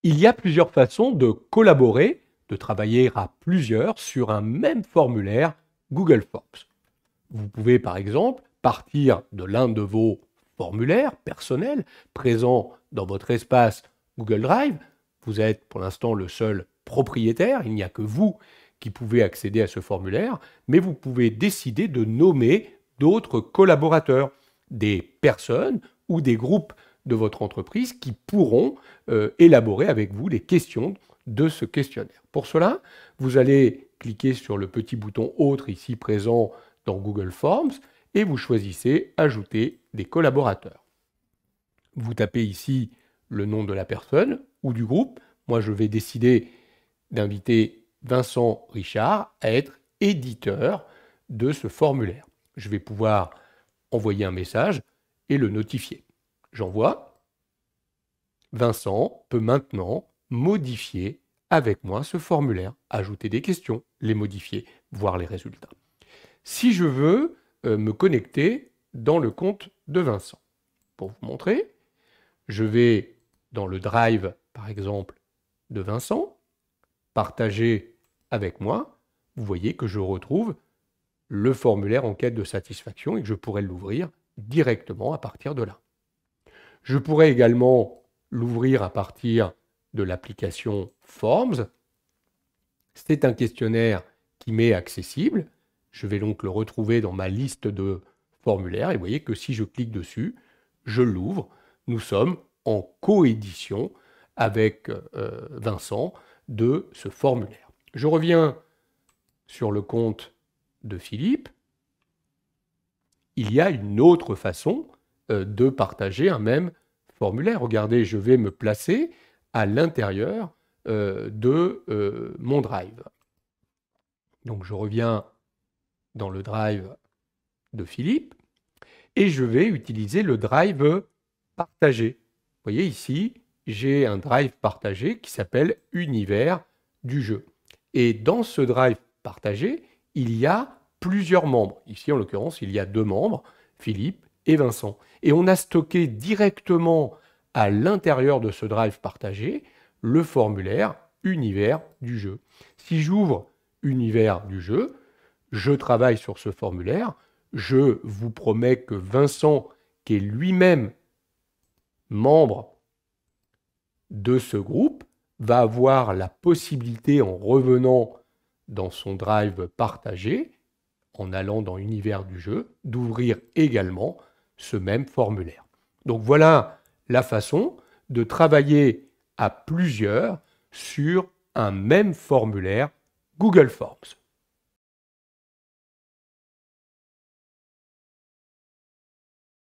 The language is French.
Il y a plusieurs façons de collaborer, de travailler à plusieurs sur un même formulaire Google Forms. Vous pouvez par exemple partir de l'un de vos formulaires personnels présents dans votre espace Google Drive. Vous êtes pour l'instant le seul propriétaire, il n'y a que vous qui pouvez accéder à ce formulaire, mais vous pouvez décider de nommer d'autres collaborateurs, des personnes ou des groupes de votre entreprise qui pourront élaborer avec vous les questions de ce questionnaire. Pour cela, vous allez cliquer sur le petit bouton « Autre » ici présent dans Google Forms et vous choisissez « Ajouter des collaborateurs ». Vous tapez ici le nom de la personne ou du groupe. Moi, je vais décider d'inviter Vincent Richard à être éditeur de ce formulaire. Je vais pouvoir envoyer un message et le notifier. J'envoie. Vincent peut maintenant modifier avec moi ce formulaire, ajouter des questions, les modifier, voir les résultats. Si je veux me connecter dans le compte de Vincent, pour vous montrer, je vais dans le Drive, par exemple, de Vincent, partager avec moi. Vous voyez que je retrouve le formulaire enquête de satisfaction et que je pourrais l'ouvrir directement à partir de là. Je pourrais également l'ouvrir à partir de l'application Forms. C'est un questionnaire qui m'est accessible. Je vais donc le retrouver dans ma liste de formulaires. Et vous voyez que si je clique dessus, je l'ouvre. Nous sommes en coédition avec Vincent de ce formulaire. Je reviens sur le compte de Philippe. Il y a une autre façon de partager un même formulaire. Regardez, je vais me placer à l'intérieur de mon Drive. Donc je reviens dans le Drive de Philippe et je vais utiliser le Drive partagé. Vous voyez ici, j'ai un Drive partagé qui s'appelle Univers du jeu. Et dans ce Drive partagé, il y a plusieurs membres. Ici, en l'occurrence, il y a 2 membres, Philippe et Vincent. Et on a stocké directement à l'intérieur de ce Drive partagé le formulaire Univers du jeu. Si j'ouvre Univers du jeu, je travaille sur ce formulaire, je vous promets que Vincent, qui est lui-même membre de ce groupe, va avoir la possibilité, en revenant dans son Drive partagé, en allant dans Univers du jeu, d'ouvrir également ce même formulaire. Donc voilà la façon de travailler à plusieurs sur un même formulaire Google Forms.